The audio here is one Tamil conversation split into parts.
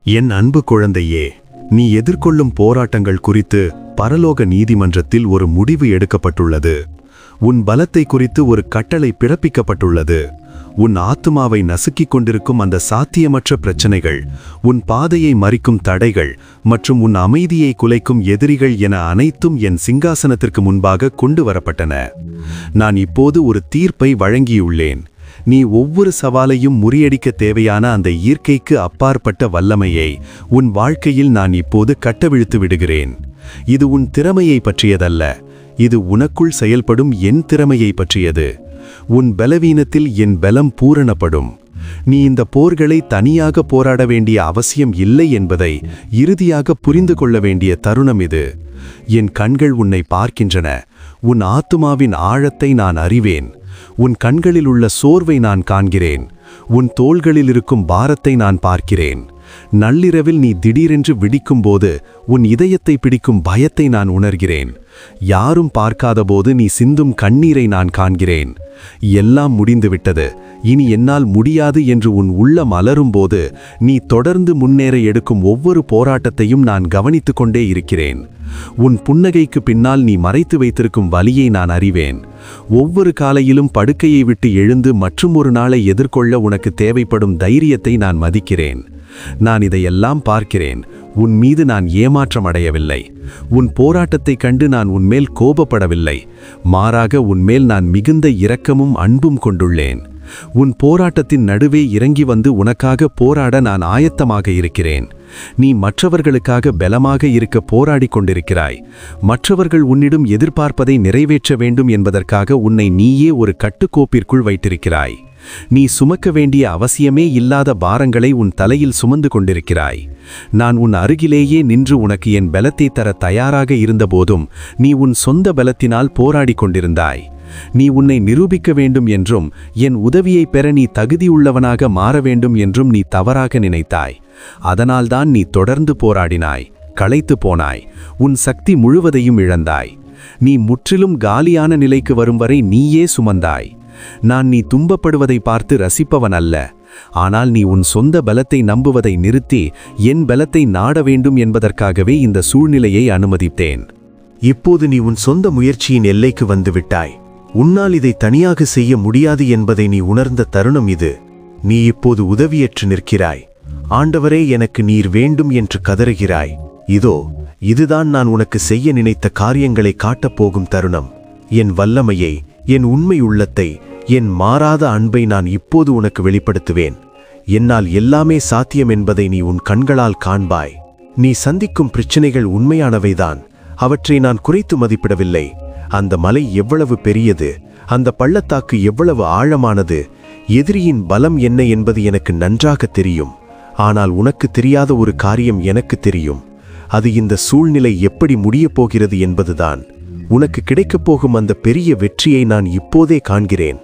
என் அன்பு குழந்தையே, நீ எதிர்கொள்ளும் போராட்டங்கள் குறித்து பரலோக நீதிமன்றத்தில் ஒரு முடிவு எடுக்கப்பட்டுள்ளது. உன் பலத்தை குறித்து ஒரு கட்டளை பிறப்பிக்கப்பட்டுள்ளது. உன் ஆத்துமாவை நசுக்கிக் கொண்டிருக்கும் அந்த சாத்தியமற்ற பிரச்சனைகள், உன் பாதையை மறிக்கும் தடைகள் மற்றும் உன் அமைதியை குலைக்கும் எதிரிகள் என அனைத்தும் என் சிங்காசனத்திற்கு முன்பாக கொண்டு வரப்பட்டன. நான் இப்போது ஒரு தீர்ப்பை வழங்கியுள்ளேன். நீ ஒவ்வொரு சவாலையும் முறியடிக்க தேவையான அந்த இயற்கைக்கு அப்பாற்பட்ட வல்லமையை உன் வாழ்க்கையில் நான் இப்போது கட்டவிழ்த்து விடுகிறேன். இது உன் திறமையை பற்றியதல்ல, இது உனக்குள் செயல்படும் என் திறமையை பற்றியது. உன் பலவீனத்தில் என் பலம் பூரணப்படும். நீ இந்த போர்களை தனியாக போராட வேண்டிய அவசியம் இல்லை என்பதை இறுதியாக புரிந்து கொள்ள வேண்டிய தருணம் இது. என் கண்கள் உன்னை பார்க்கின்றன. உன் ஆத்துமாவின் ஆழத்தை நான் அறிவேன். உன் கண்களில் உள்ள சோர்வை நான் காண்கிறேன். உன் தோள்களில் இருக்கும் பாரத்தை நான் பார்க்கிறேன். நள்ளிரவில் நீ திடீரென்று விடிக்கும்போது உன் இதயத்தை பிடிக்கும் பயத்தை நான் உணர்கிறேன். யாரும் பார்க்காதபோது நீ சிந்தும் கண்ணீரை நான் காண்கிறேன். எல்லாம் முடிந்துவிட்டது, இனி என்னால் முடியாது என்று உன் உள்ளம் அலறும்போது நீ தொடர்ந்து முன்னேற எடுக்கும் ஒவ்வொரு போராட்டத்தையும் நான் கவனித்துக் கொண்டே இருக்கிறேன். உன் புன்னகைக்கு பின்னால் நீ மறைத்து வைத்திருக்கும் வலியை நான் அறிவேன். ஒவ்வொரு காலையிலும் படுக்கையை விட்டு எழுந்து மற்றும் ஒரு நாளை எதிர்கொள்ள உனக்கு தேவைப்படும் தைரியத்தை நான் மதிக்கிறேன். நான் இதையெல்லாம் பார்க்கிறேன். உன் மீது நான் ஏமாற்றம் அடையவில்லை. உன் போராட்டத்தைக் கண்டு நான் உன்மேல் கோபப்படவில்லை. மாறாக உன்மேல் நான் மிகுந்த இரக்கமும் அன்பும் கொண்டுள்ளேன். உன் போராட்டத்தின் நடுவே இறங்கி வந்து உனக்காக போராட நான் ஆயத்தமாக இருக்கிறேன். நீ மற்றவர்களுக்காக பலமாக இருக்க போராடி கொண்டிருக்கிறாய். மற்றவர்கள் உன்னிடம் எதிர்பார்ப்பதை நிறைவேற்ற வேண்டும் என்பதற்காக உன்னை நீயே ஒரு கட்டுக்கோப்பிற்குள் வைத்திருக்கிறாய். நீ சுமக்க வேண்டிய அவசியமே இல்லாத பாரங்களை உன் தலையில் சுமந்து கொண்டிருக்கிறாய். நான் உன் அருகிலேயே நின்று உனக்கு என் பலத்தை தர தயாராக இருந்தபோதும் நீ உன் சொந்த பலத்தினால் போராடி கொண்டிருந்தாய். நீ உன்னை நிரூபிக்க வேண்டும் என்றும் என் உதவியை பெற நீ தகுதியுள்ளவனாக மாற வேண்டும் என்றும் நீ தவறாக நினைத்தாய். அதனால்தான் நீ தொடர்ந்து போராடினாய், களைத்து போனாய், உன் சக்தி முழுவதையும் இழந்தாய். நீ முற்றிலும் காலியான நிலைக்கு வரும் வரை நீயே சுமந்தாய். நான் நீ துன்பப்படுவதை பார்த்து ரசிப்பவன் அல்ல. ஆனால் நீ உன் சொந்த பலத்தை நம்புவதை நிறுத்தி என் பலத்தை நாட வேண்டும் என்பதற்காகவே இந்த சூழ்நிலையை அனுமதித்தேன். இப்போது நீ உன் சொந்த முயற்சியின் எல்லைக்கு வந்துவிட்டாய். உன்னால் இதை தனியாக செய்ய முடியாது என்பதை நீ உணர்ந்த தருணம் இது. நீ இப்போது உதவியற்று நிற்கிறாய். ஆண்டவரே, எனக்கு நீர் வேண்டும் என்று கதறுகிறாய். இதோ, இதுதான் நான் உனக்கு செய்ய நினைத்த காரியங்களை காட்டப்போகும் தருணம். என் வல்லமையை, என் உண்மை உள்ளத்தை, என் மாறாத அன்பை நான் இப்போது உனக்கு வெளிப்படுத்துவேன். என்னால் எல்லாமே சாத்தியம் என்பதை நீ உன் கண்களால் காண்பாய். நீ சந்திக்கும் பிரச்சனைகள் உண்மையானவைதான். அவற்றை நான் குறைத்து மதிப்பிடவில்லை. அந்த மலை எவ்வளவு பெரியது, அந்த பள்ளத்தாக்கு எவ்வளவு ஆழமானது, எதிரியின் பலம் என்ன என்பது எனக்கு நன்றாக தெரியும். ஆனால் உனக்கு தெரியாத ஒரு காரியம் எனக்கு தெரியும். அது இந்த சூழ்நிலை எப்படி முடியப் போகிறது என்பதுதான். உனக்கு கிடைக்கப் போகும் அந்த பெரிய வெற்றியை நான் இப்போதே காண்கிறேன்.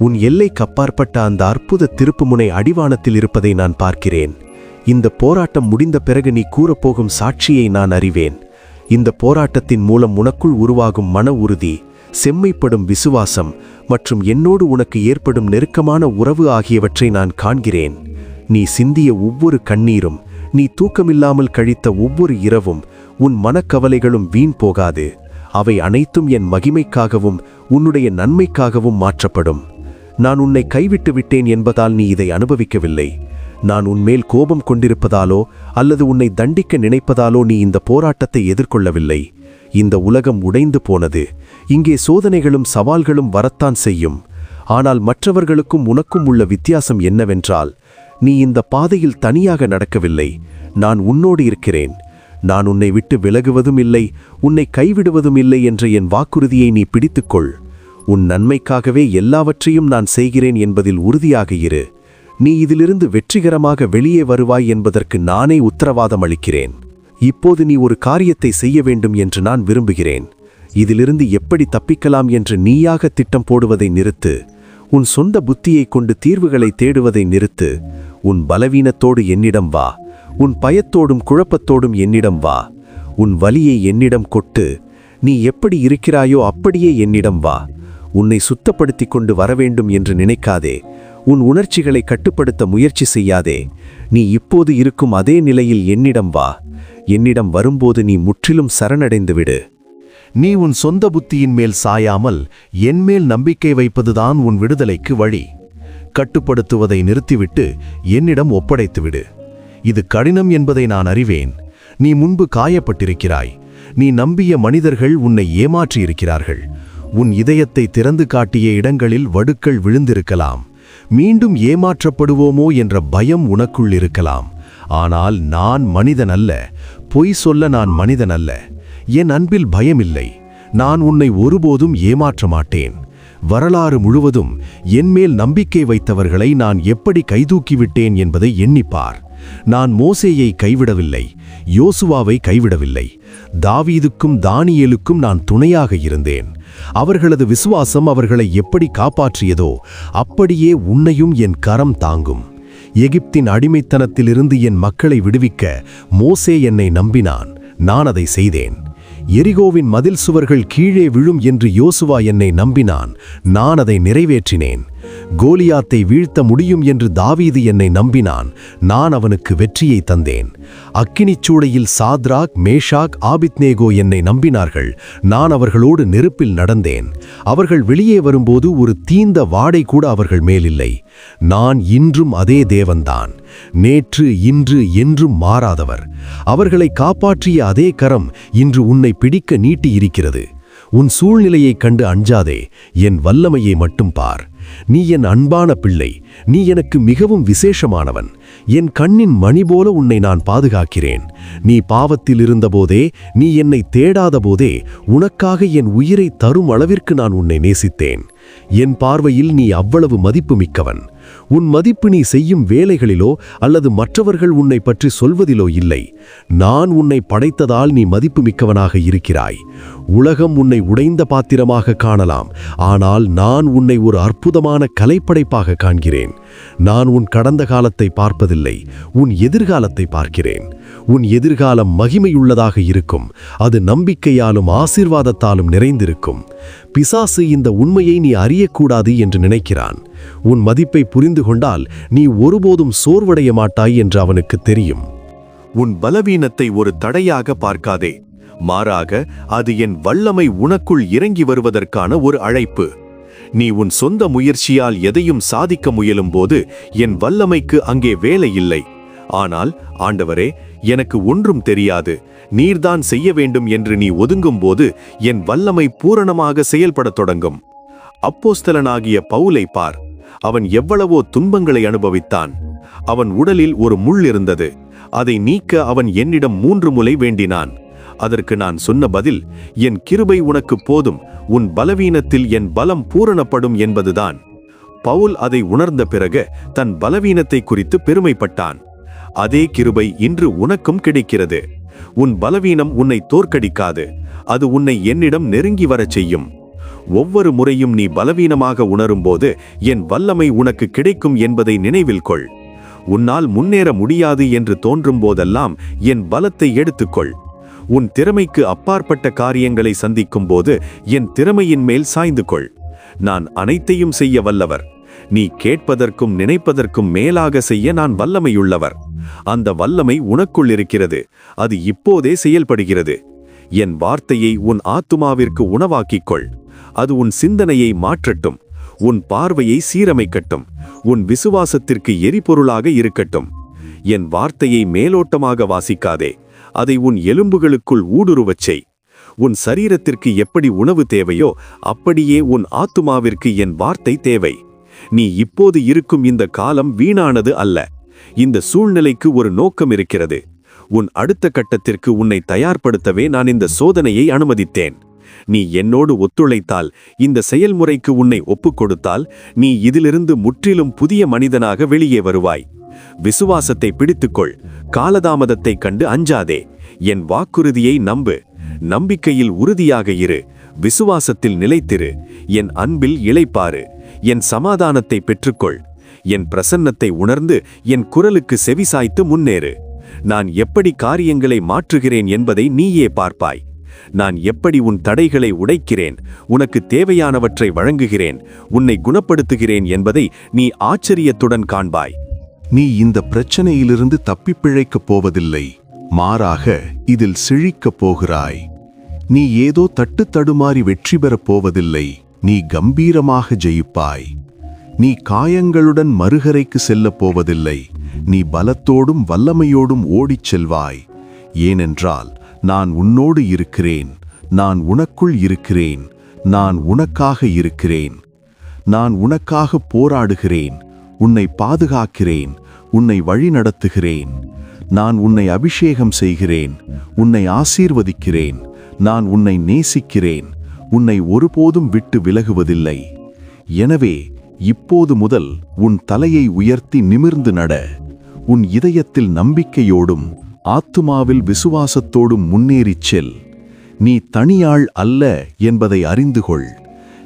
உன் எல்லைக்கு அப்பாற்பட்ட அந்த அற்புத திருப்புமுனை அடிவானத்தில் இருப்பதை நான் பார்க்கிறேன். இந்த போராட்டம் முடிந்த பிறகு நீ கூறப்போகும் சாட்சியை நான் அறிவேன். இந்த போராட்டத்தின் மூலம் உனக்குள் உருவாகும் மன உறுதி, செம்மைப்படும் விசுவாசம் மற்றும் என்னோடு உனக்கு ஏற்படும் நெருக்கமான உறவு ஆகியவற்றை நான் காண்கிறேன். நீ சிந்திய ஒவ்வொரு கண்ணீரும், நீ தூக்கமில்லாமல் கழித்த ஒவ்வொரு இரவும், உன் மனக்கவலைகளும் வீண் போகாது. அவை அனைத்தும் என் மகிமைக்காகவும் உன்னுடைய நன்மைக்காகவும் மாற்றப்படும். நான் உன்னை கைவிட்டு விட்டேன் என்பதால் நீ இதை அனுபவிக்கவில்லை. நான் உன்மேல் கோபம் கொண்டிருப்பதாலோ அல்லது உன்னை தண்டிக்க நினைப்பதாலோ நீ இந்த போராட்டத்தை எதிர்கொள்ளவில்லை. இந்த உலகம் உடைந்து போனது. இங்கே சோதனைகளும் சவால்களும் வரத்தான் செய்யும். ஆனால் மற்றவர்களுக்கும் உனக்கும் உள்ள வித்தியாசம் என்னவென்றால், நீ இந்த பாதையில் தனியாக நடக்கவில்லை. நான் உன்னோடு இருக்கிறேன். நான் உன்னை விட்டு விலகுவதும் இல்லை, உன்னை கைவிடுவதும் இல்லை என்ற என் வாக்குறுதியை நீ பிடித்துக்கொள். உன் நன்மைக்காகவே எல்லாவற்றையும் நான் செய்கிறேன் என்பதில் உறுதியாக இரு. நீ இதிலிருந்து வெற்றிகரமாக வெளியே வருவாய் என்பதற்கு நானே உத்தரவாதம் அளிக்கிறேன். இப்போது நீ ஒரு காரியத்தை செய்ய வேண்டும் என்று நான் விரும்புகிறேன். இதிலிருந்து எப்படி தப்பிக்கலாம் என்று நீயாக திட்டம் போடுவதை நிறுத்து. உன் சொந்த புத்தியை கொண்டு தீர்வுகளை தேடுவதை நிறுத்து. உன் பலவீனத்தோடு என்னிடம் வா. உன் பயத்தோடும் குழப்பத்தோடும் என்னிடம் வா. உன் வலியை என்னிடம் கொட்டு. நீ எப்படி இருக்கிறாயோ அப்படியே என்னிடம் வா. உன்னை சுத்தப்படுத்தி கொண்டு வரவேண்டும் என்று நினைக்காதே. உன் உணர்ச்சிகளை கட்டுப்படுத்த முயற்சி செய்யாதே. நீ இப்போது இருக்கும் அதே நிலையில் என்னிடம் வா. என்னிடம் வரும்போது நீ முற்றிலும் சரணடைந்து விடு. நீ உன் சொந்த புத்தியின் மேல் சாயாமல் என்மேல் நம்பிக்கை வைப்பதுதான் உன் விடுதலைக்கு வழி. கட்டுப்படுத்துவதை நிறுத்திவிட்டு என்னிடம் ஒப்படைத்துவிடு. இது கடினம் என்பதை நான் அறிவேன். நீ முன்பு காயப்பட்டிருக்கிறாய். நீ நம்பிய மனிதர்கள் உன்னை ஏமாற்றியிருக்கிறார்கள். உன் இதயத்தை திறந்து காட்டிய இடங்களில் வடுக்கள் விழுந்திருக்கலாம். மீண்டும் ஏமாற்றப்படுவோமோ என்ற பயம் உனக்குள் இருக்கலாம். ஆனால் நான் மனிதன் அல்ல. பொய் சொல்ல நான் மனிதன் அல்ல. என் அன்பில் பயமில்லை. நான் உன்னை ஒருபோதும் ஏமாற்ற மாட்டேன். வரலாறு முழுவதும் என்மேல் நம்பிக்கை வைத்தவர்களை நான் எப்படி கைதூக்கிவிட்டேன் என்பதை எண்ணிப்பார். நான் மோசேயை கைவிடவில்லை. யோசுவாவை கைவிடவில்லை. தாவீதுக்கும் தானியேலுக்கும் நான் துணையாக இருந்தேன். அவர்களது விசுவாசம் அவர்களை எப்படி காப்பாற்றியதோ அப்படியே உன்னையும் என் கரம் தாங்கும். எகிப்தின் அடிமைத்தனத்திலிருந்து என் மக்களை விடுவிக்க மோசே என்னை நம்பினான். நான் அதை செய்தேன். எரிகோவின் மதில் சுவர்கள் கீழே விழும் என்று யோசுவா என்னை நம்பினான். நான் அதை நிறைவேற்றினேன். கோலியாத்தை வீழ்த்த முடியும் என்று தாவீது என்னை நம்பினான். நான் அவனுக்கு வெற்றியை தந்தேன். அக்கினிச் சூளையில் சாத்ராக், மேஷாக், ஆபித்நேகோ என்னை நம்பினார்கள். நான் அவர்களோடு நெருப்பில் நடந்தேன். அவர்கள் வெளியே வரும்போது ஒரு தீந்த வாடை கூட அவர்கள் மேலில்லை. நான் இன்றும் அதே தேவன்தான். நேற்று, இன்று, என்றும் மாறாதவர். அவர்களை காப்பாற்றிய அதே கரம் இன்று உன்னை பிடிக்க நீட்டியிருக்கிறது. உன் சூழ்நிலையைக் கண்டு அஞ்சாதே. என் வல்லமையை மட்டும் பார். நீ என் அன்பான பிள்ளை. நீ எனக்கு மிகவும் விசேஷமானவன். என் கண்ணின் மணி போல உன்னை நான் பாதுகாக்கிறேன். நீ பாவத்தில் இருந்தபோதே, நீ என்னை தேடாத போதே, உனக்காக என் உயிரை தரும் அளவிற்கு நான் உன்னை நேசித்தேன். என் பார்வையில் நீ அவ்வளவு மதிப்பு மிக்கவன். உன் மதிப்பு நீ செய்யும் வேலைகளிலோ அல்லது மற்றவர்கள் உன்னை பற்றி சொல்வதிலோ இல்லை. நான் உன்னை படைத்ததால் நீ மதிப்பு மிக்கவனாக இருக்கிறாய். உலகம் உன்னை உடைந்த பாத்திரமாக காணலாம். ஆனால் நான் உன்னை ஒரு அற்புதமான கலைப்படைப்பாக காண்கிறேன். நான் உன் கடந்த காலத்தை பார்ப்பதில்லை. உன் எதிர்காலத்தை பார்க்கிறேன். உன் எதிர்காலம் மகிமையுள்ளதாக இருக்கும். அது நம்பிக்கையாலும் ஆசீர்வாதத்தாலும் நிறைந்திருக்கும். பிசாசு இந்த உண்மையை நீ அறியக்கூடாது என்று நினைக்கிறான். உன் மதிப்பை புரிந்து கொண்டால் நீ ஒருபோதும் சோர்வடைய மாட்டாய் என்று அவனுக்கு தெரியும். உன் பலவீனத்தை ஒரு தடையாக பார்க்காதே. மாறாக அது என் வல்லமை உனக்குள் இறங்கி வருவதற்கான ஒரு அழைப்பு. நீ உன் சொந்த முயற்சியால் எதையும் சாதிக்க முயலும்போது என் வல்லமைக்கு அங்கே வேலை இல்லை. ஆனால் ஆண்டவரே, எனக்கு ஒன்றும் தெரியாது, நீர்தான் செய்ய வேண்டும் என்று நீ ஒதுங்கும்போது என் வல்லமை பூரணமாக செயல்படத் தொடங்கும். அப்போஸ்தலனாகிய பவுலை பார். அவன் எவ்வளவோ துன்பங்களை அனுபவித்தான். அவன் உடலில் ஒரு முள் இருந்தது. அதை நீக்க அவன் என்னிடம் 3 முறை வேண்டினான். அதற்கு நான் சொன்ன பதில், என் கிருபை உனக்கு போதும், உன் பலவீனத்தில் என் பலம் பூரணப்படும் என்பதுதான். பவுல் அதை உணர்ந்த பிறகு தன் பலவீனத்தை குறித்து பெருமைப்பட்டான். அதே கிருபை இன்று உனக்கும் கிடைக்கிறது. உன் பலவீனம் உன்னை தோற்கடிக்காது. அது உன்னை என்னிடம் நெருங்கி வரச் செய்யும். ஒவ்வொரு முறையும் நீ பலவீனமாக உணரும்போது என் வல்லமை உனக்கு கிடைக்கும் என்பதை நினைவில் கொள். உன்னால் முன்னேற முடியாது என்று தோன்றும் போதெல்லாம் என் பலத்தை எடுத்துக்கொள். உன் திறமைக்கு அப்பாற்பட்ட காரியங்களை சந்திக்கும் போது என் திறமையின் மேல் சாய்ந்து கொள். நான் அனைத்தையும் செய்ய வல்லவர். நீ கேட்பதற்கும் நினைப்பதற்கும் மேலாக செய்ய நான் வல்லமையுள்ளவர். அந்த வல்லமை உனக்குள் இருக்கிறது. அது இப்போதே செயல்படுகிறது. என் வார்த்தையை உன் ஆத்துமாவிற்கு உணவாக்கிக்கொள். அது உன் சிந்தனையை மாற்றட்டும். உன் பார்வையை சீரமைக்கட்டும். உன் விசுவாசத்திற்கு எரிபொருளாக இருக்கட்டும். என் வார்த்தையை மேலோட்டமாக வாசிக்காதே. அதை உன் எலும்புகளுக்குள் ஊடுருவச் செய். உன் சரீரத்திற்கு எப்படி உணவு தேவையோ அப்படியே உன் ஆத்துமாவிற்கு என் வார்த்தை தேவை. நீ இப்போது இருக்கும் இந்த காலம் வீணானது அல்ல. இந்த சூழ்நிலைக்கு ஒரு நோக்கம் இருக்கிறது. உன் அடுத்த கட்டத்திற்கு உன்னை தயார்படுத்தவே நான் இந்த சோதனையை அனுமதித்தேன். நீ என்னோடு ஒத்துழைத்தால், இந்த செயல்முறைக்கு உன்னை ஒப்புக்கொடுத்தால், நீ இதிலிருந்து முற்றிலும் புதிய மனிதனாக வெளியே வருவாய். விசுவாசத்தை பிடித்துக்கொள். காலதாமதத்தை கண்டு அஞ்சாதே. என் வாக்குறுதியை நம்பு. நம்பிக்கையில் உறுதியாக இரு. விசுவாசத்தில் நிலைத்திரு. என் அன்பில் இளைப்பாறு. என் சமாதானத்தை பெற்றுக்கொள். என் பிரசன்னத்தை உணர்ந்து என் குரலுக்கு செவிசாய்த்து முன்னேறு. நான் எப்படி காரியங்களை மாற்றுகிறேன் என்பதை நீயே பார்ப்பாய். நான் எப்படி உன் தடைகளை உடைக்கிறேன், உனக்கு தேவையானவற்றை வழங்குகிறேன், உன்னை குணப்படுத்துகிறேன் என்பதை நீ ஆச்சரியத்துடன் காண்பாய். நீ இந்த பிரச்சனையிலிருந்து தப்பிப் பிழைக்கப் போவதில்லை, மாறாக இதில் செழிக்கப் போகிறாய். நீ ஏதோ தட்டுத்தடுமாறி வெற்றி பெறப் போவதில்லை, நீ கம்பீரமாக ஜெயிப்பாய். நீ காயங்களுடன் மறுகரைக்கு செல்லப் போவதில்லை, நீ பலத்தோடும் வல்லமையோடும் ஓடிச் செல்வாய். ஏனென்றால் நான் உன்னோடு இருக்கிறேன், நான் உனக்குள் இருக்கிறேன், நான் உனக்காக இருக்கிறேன். நான் உனக்காக போராடுகிறேன், உன்னை பாதுகாக்கிறேன், உன்னை வழிநடத்துகிறேன். நான் உன்னை அபிஷேகம் செய்கிறேன், உன்னை ஆசீர்வதிக்கிறேன். நான் உன்னை நேசிக்கிறேன், உன்னை ஒருபோதும் விட்டு விலகுவதில்லை. எனவே இப்போது முதல் உன் தலையை உயர்த்தி நிமிர்ந்து நட. உன் இதயத்தில் நம்பிக்கையோடும் ஆத்துமாவில் விசுவாசத்தோடும் முன்னேறிச் செல். நீ தனியாள் அல்ல என்பதை அறிந்து கொள்.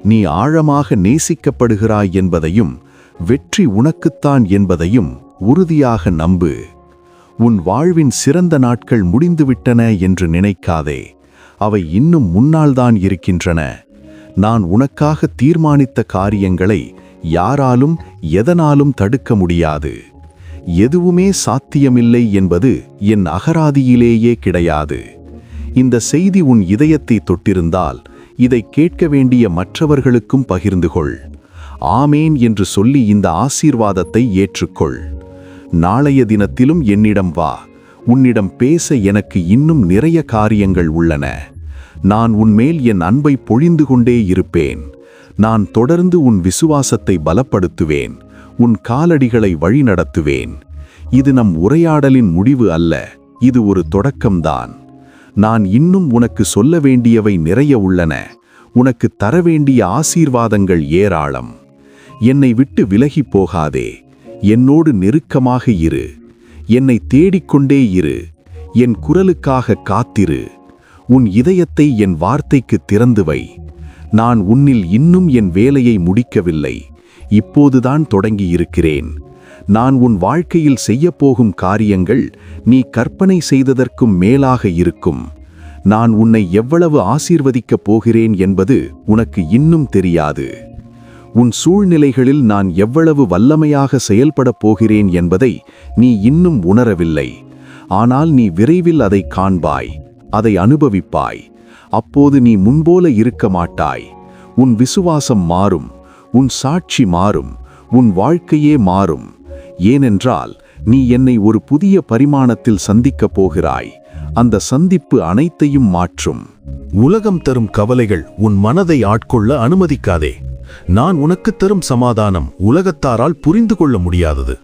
நீ ஆழமாக நேசிக்கப்படுகிறாய் என்பதையும் வெற்றி உனக்குத்தான் என்பதையும் உறுதியாக நம்பு. உன் வாழ்வின் சிறந்த நாட்கள் முடிந்துவிட்டன என்று நினைக்காதே, அவை இன்னும் முன்னால்தான் இருக்கின்றன. நான் உனக்காக தீர்மானித்த காரியங்களை யாராலும் எதனாலும் தடுக்க முடியாது. எதுவுமே சாத்தியமில்லை என்பது என் அகராதியிலேயே கிடையாது. இந்த செய்தி உன் இதயத்தை தொட்டிருந்தால் இதை கேட்க வேண்டிய மற்றவர்களுக்கும் பகிர்ந்து கொள். ஆமேன் என்று சொல்லி இந்த ஆசீர்வாதத்தை ஏற்றுக்கொள். நாளைய தினத்திலும் என்னிடம் வா. உன்னிடம் பேச எனக்கு இன்னும் நிறைய காரியங்கள் உள்ளன. நான் உன்மேல் என் அன்பை பொழிந்து கொண்டே இருப்பேன். நான் தொடர்ந்து உன் விசுவாசத்தை பலப்படுத்துவேன், உன் காலடிகளை வழிநடத்துவேன். இது நம் உரையாடலின் முடிவு அல்ல, இது ஒரு தொடக்கம்தான். நான் இன்னும் உனக்கு சொல்ல வேண்டியவை நிறைய உள்ளன. உனக்கு தர வேண்டிய ஆசீர்வாதங்கள் ஏராளம். என்னை விட்டு விலகி போகாதே, என்னோடு நெருக்கமாக இரு. என்னை தேடிக்கொண்டே இரு. என் குரலுக்காக காத்திரு. உன் இதயத்தை என் வார்த்தைக்கு திறந்து வை. நான் உன்னில் இன்னும் என் வேலையை முடிக்கவில்லை, இப்போதுதான் தொடங்கியிருக்கிறேன். நான் உன் வாழ்க்கையில் செய்யப்போகும் காரியங்கள் நீ கற்பனை செய்ததற்கும் மேலாக இருக்கும். நான் உன்னை எவ்வளவு ஆசீர்வதிக்கப் போகிறேன் என்பது உனக்கு இன்னும் தெரியாது. உன் சூழ்நிலைகளில் நான் எவ்வளவு வல்லமையாக செயல்படப் போகிறேன் என்பதை நீ இன்னும் உணரவில்லை. ஆனால் நீ விரைவில் அதை காண்பாய், அதை அனுபவிப்பாய். அப்போது நீ முன்போல இருக்க மாட்டாய். உன் விசுவாசம் மாறும், உன் சாட்சி மாறும், உன் வாழ்க்கையே மாறும். ஏனென்றால் நீ என்னை ஒரு புதிய பரிமாணத்தில் சந்திக்கப் போகிறாய். அந்த சந்திப்பு அனைத்தையும் மாற்றும். உலகம் தரும் கவலைகள் உன் மனதை ஆட்கொள்ள அனுமதிக்காதே. நான் உனக்கு தரும் சமாதானம் உலகத்தாரால் புரிந்து கொள்ள முடியாதது.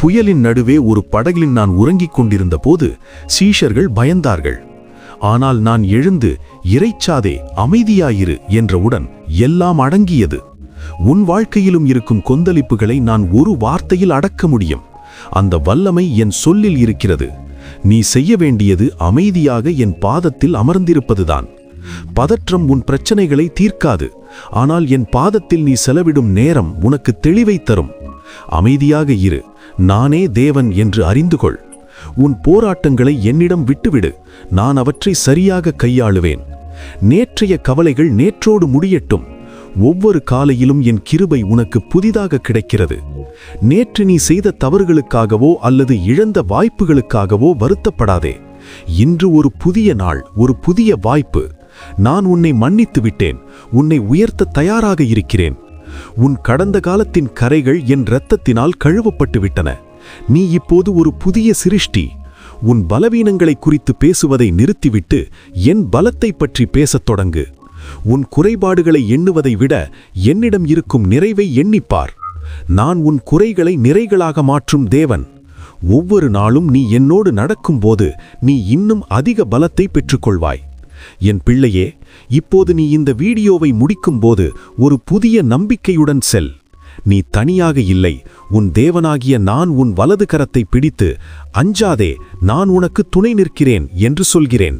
புயலின் நடுவே ஒரு படகில் நான் உறங்கிக் கொண்டிருந்த போது சீஷர்கள் பயந்தார்கள். ஆனால் நான் எழுந்து, இறைச்சாதே, அமைதியாயிரு என்றவுடன் எல்லாம் அடங்கியது. உன் வாழ்க்கையிலும் இருக்கும் கொந்தளிப்புகளை நான் ஒரு வார்த்தையில் அடக்க முடியும். அந்த வல்லமை என் சொல்லில் இருக்கிறது. நீ செய்ய வேண்டியது அமைதியாக என் பாதத்தில் அமர்ந்திருப்பதுதான். பதற்றம் உன் பிரச்சனைகளை தீர்க்காது, ஆனால் என் பாதத்தில் நீ செலவிடும் நேரம் உனக்கு தெளிவை தரும். அமைதியாக இரு, நானே தேவன் என்று அறிந்து கொள். உன் போராட்டங்களை என்னிடம் விட்டுவிடு, நான் அவற்றை சரியாக கையாளுவேன். நேற்றைய கவலைகள் நேற்றோடு முடியட்டும். ஒவ்வொரு காலையிலும் என் கிருபை உனக்கு புதிதாக கிடைக்கிறது. நேற்று நீ செய்த தவறுகளுக்காகவோ அல்லது இழந்த வாய்ப்புகளுக்காகவோ வருத்தப்படாதே. இன்று ஒரு புதிய நாள், ஒரு புதிய வாய்ப்பு. நான் உன்னை மன்னித்து விட்டேன், உன்னை உயர்த்த தயாராக இருக்கிறேன். உன் கடந்த காலத்தின் கரைகள் என் இரத்தத்தினால் கழுவப்பட்டு விட்டன. நீ இப்போது ஒரு புதிய சிருஷ்டி. உன் பலவீனங்களை குறித்து பேசுவதை நிறுத்திவிட்டு என் பலத்தை பற்றி பேசத் தொடங்கு. உன் குறைபாடுகளை எண்ணுவதை விட என்னிடம் இருக்கும் நிறைவை எண்ணிப்பார். நான் உன் குறைகளை நிறைகளாக மாற்றும் தேவன். ஒவ்வொரு நாளும் நீ என்னோடு நடக்கும்போது நீ இன்னும் அதிக பலத்தை பெற்றுக்கொள்வாய். என் பிள்ளையே, இப்போது நீ இந்த வீடியோவை முடிக்கும்போது ஒரு புதிய நம்பிக்கையுடன் செல். நீ தனியாக இல்லை. உன் தேவனாகிய நான் உன் வலது கரத்தை பிடித்து, அஞ்சாதே, நான் உனக்கு துணை நிற்கிறேன் என்று சொல்கிறேன்.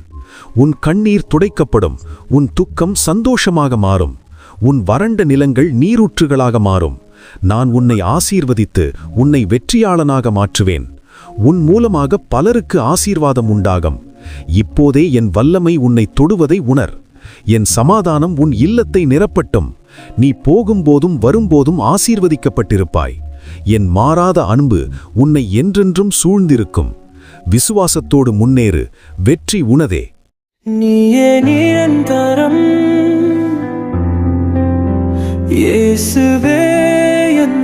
உன் கண்ணீர் துடைக்கப்படும், உன் துக்கம் சந்தோஷமாக மாறும், உன் வறண்ட நிலங்கள் நீரூற்றுகளாக மாறும். நான் உன்னை ஆசீர்வதித்து உன்னை வெற்றியாளனாக மாற்றுவேன். உன் மூலமாக பலருக்கு ஆசீர்வாதம் உண்டாகும். இப்போதே என் வல்லமை உன்னை தொடுவதை உணர். என் சமாதானம் உன் இல்லத்தை நிரப்பட்டும். நீ போகும்போதும் வரும்போதும் ஆசீர்வதிக்கப்பட்டிருப்பாய். என் மாறாத அன்பு உன்னை என்றென்றும் சூழ்ந்திருக்கும். விசுவாசத்தோடு முன்னேறு, வெற்றி உனதே. நீயே நிரந்தரம், இயேசுவே என்